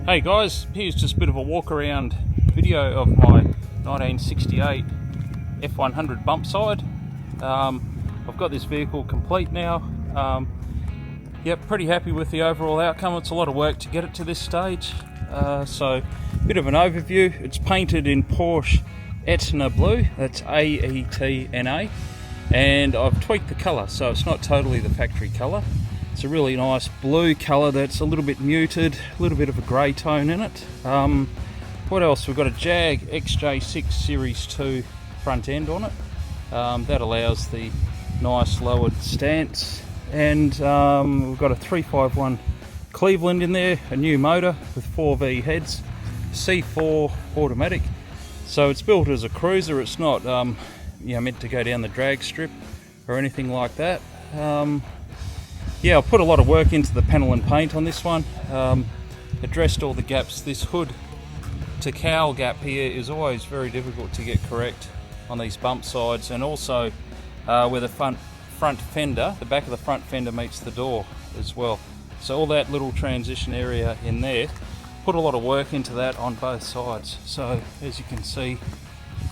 Hey guys, here's just a bit of a walk around video of my 1968 F100 Bumpside. I've got this vehicle complete now. Yep, pretty happy with the overall outcome. It's a lot of work to get it to this stage. So, bit of an overview. It's painted in Porsche Etna Blue, that's A-E-T-N-A, and I've tweaked the colour, so it's not totally the factory colour. It's a really nice blue colour that's a little bit muted, a little bit of a grey tone in it. What else? We've got a Jag XJ6 Series 2 front end on it. That allows the nice lowered stance. And we've got a 351 Cleveland in there, a new motor with 4V heads, C4 automatic. So it's built as a cruiser, it's not meant to go down the drag strip or anything like that. Yeah, I've put a lot of work into the panel and paint on this one. Addressed all the gaps. This hood to cowl gap here is always very difficult to get correct on these bump sides, and also where the front fender, the back of the front fender meets the door as well. So all that little transition area in there, put a lot of work into that on both sides. So as you can see,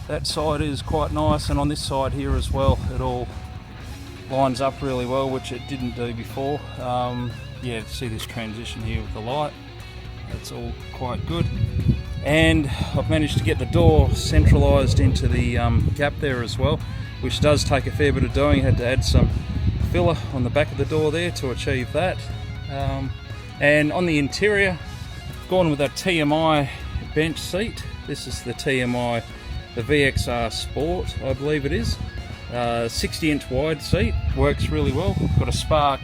that side is quite nice, and on this side here as well, it all lines up really well, which it didn't do before. Yeah, see this transition here with the light, that's all quite good. And I've managed to get the door centralised into the gap there as well, which does take a fair bit of doing. Had to add some filler on the back of the door there to achieve that. And on the interior, I've gone with a TMI bench seat. This is the TMI, the VXR Sport, I believe it is. 60-inch wide seat, works really well. Got a Spark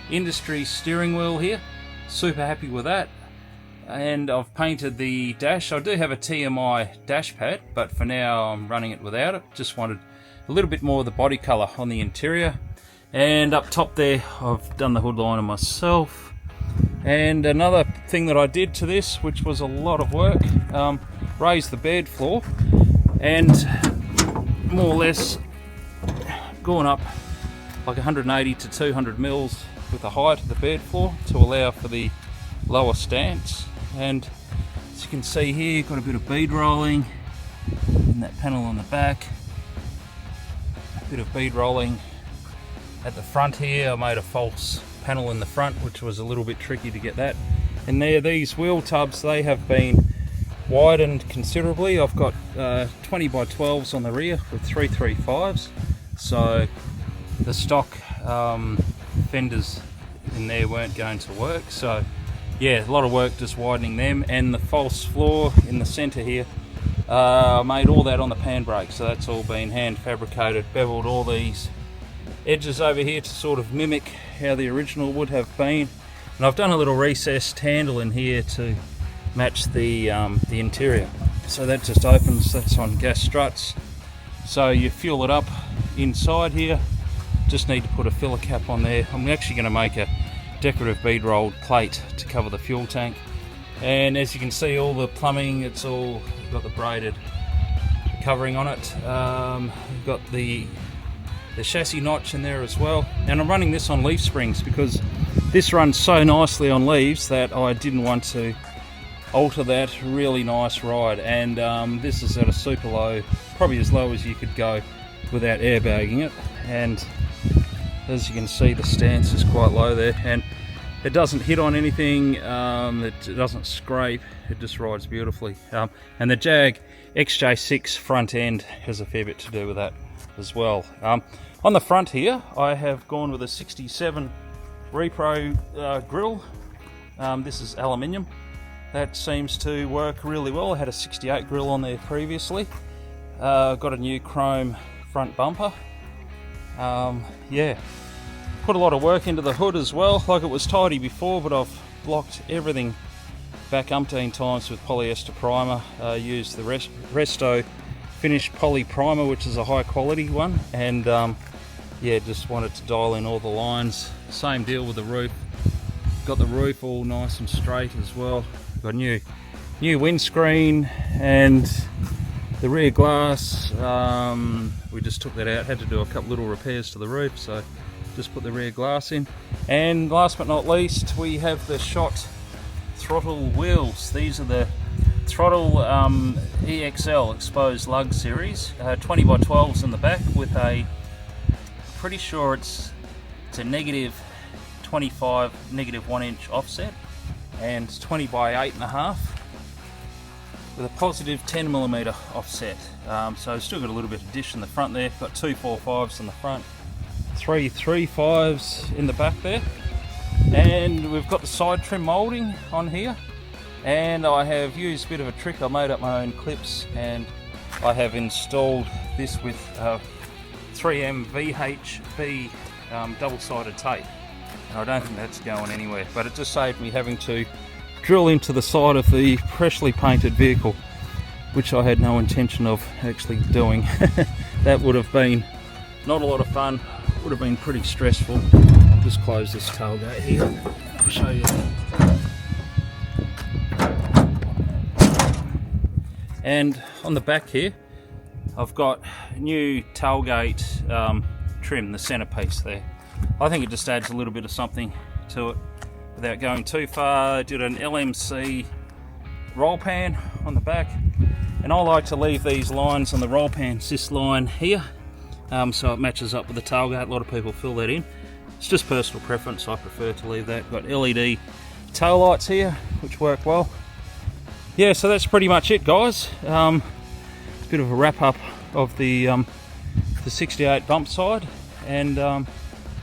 Industry steering wheel here, super happy with that. And I've painted the dash. I do have a TMI dash pad, but for now I'm running it without it. Just wanted a little bit more of the body colour on the interior. And up top there, I've done the hood liner myself. And another thing that I did to this, which was a lot of work, raised the bed floor and more or less gone up like 180 to 200 mils with the height of the bed floor to allow for the lower stance. And as you can see here, got a bit of bead rolling in that panel on the back, a bit of bead rolling at the front here. I made a false panel in the front, which was a little bit tricky to get that. And there, these wheel tubs, they have been widened considerably. I've got 20 by 12s on the rear with 335s. So the stock fenders in there weren't going to work. So yeah, a lot of work just widening them. And the false floor in the center here, I made all that on the pan brake. So that's all been hand fabricated, beveled all these edges over here to sort of mimic how the original would have been. And I've done a little recessed handle in here to match the interior. So that just opens, that's on gas struts. So you fuel it up inside here, just need to put a filler cap on there. I'm actually going to make a decorative bead rolled plate to cover the fuel tank. And as you can see, all the plumbing, it's all got the braided covering on it. We've got the chassis notch in there as well. And I'm running this on leaf springs because this runs so nicely on leaves that I didn't want to alter that really nice ride. And this is at a super low, probably as low as you could go without airbagging it. And as you can see, the stance is quite low there, and it doesn't hit on anything, it doesn't scrape, it just rides beautifully. And the Jag XJ6 front end has a fair bit to do with that as well. On the front here, I have gone with a 67 Repro grill. This is aluminium. That seems to work really well. I had a 68 grill on there previously. Got a new chrome front bumper. Yeah, put a lot of work into the hood as well. Like, it was tidy before, but I've blocked everything back umpteen times with polyester primer. Used the Resto finished poly primer, which is a high quality one. And yeah, just wanted to dial in all the lines. Same deal with the roof. Got the roof all nice and straight as well. Got new windscreen, and the rear glass, we just took that out, had to do a couple little repairs to the roof, so just put the rear glass in. And last but not least, we have the Shot throttle wheels. These are the Throttle EXL Exposed Lug Series, 20 by 12s in the back with a, pretty sure it's a negative 25, negative 1 inch offset, and it's 20 by 8.5 with a positive 10mm offset. So still got a little bit of dish in the front there. Got 2 4.5s in the front, 3 3.5s in the back there, and we've got the side trim moulding on here. And I have used a bit of a trick. I made up my own clips and I have installed this with 3M VHB double-sided tape. And I don't think that's going anywhere, but it just saved me having to drill into the side of the freshly painted vehicle, which I had no intention of actually doing. That would have been not a lot of fun, would have been pretty stressful. I'll just close this tailgate here, I'll show you. And on the back here, I've got new tailgate trim, the centerpiece there. I think it just adds a little bit of something to it without going too far. I did an LMC roll pan on the back, and I like to leave these lines on the roll pan, this line here, so it matches up with the tailgate. A lot of people fill that in. It's just personal preference, I prefer to leave that. Got LED tail lights here, which work well. Yeah, so that's pretty much it, guys. Bit of a wrap up of the 68 Bumpside, and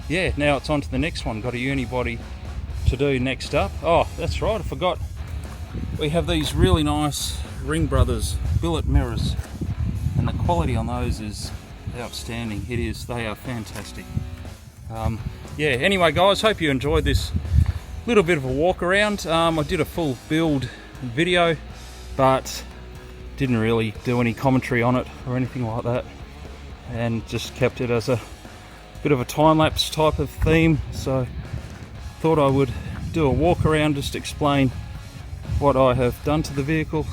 yeah, now it's on to the next one. Got a unibody to do next up. Oh, that's right, I forgot. We have these really nice Ring Brothers billet mirrors, and the quality on those is outstanding. It is, they are fantastic. Yeah, anyway guys, hope you enjoyed this little bit of a walk around. I did a full build video, but didn't really do any commentary on it or anything like that, and just kept it as a bit of a time-lapse type of theme. So thought I would do a walk around, just explain what I have done to the vehicle.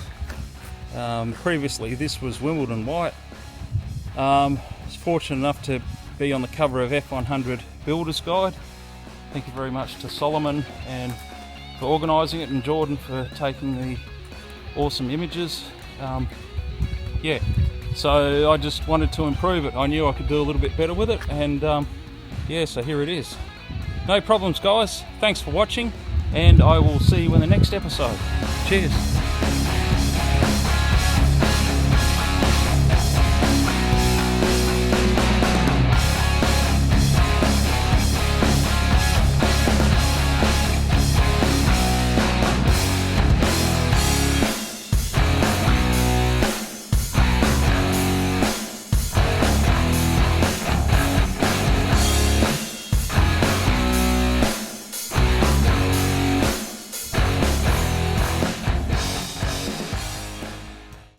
Previously this was Wimbledon white. I was fortunate enough to be on the cover of F100 Builder's Guide. Thank you very much to Solomon and for organising it, and Jordan for taking the awesome images. Yeah, so I just wanted to improve it. I knew I could do a little bit better with it, and yeah, so here it is. No problems guys, thanks for watching, and I will see you in the next episode. Cheers.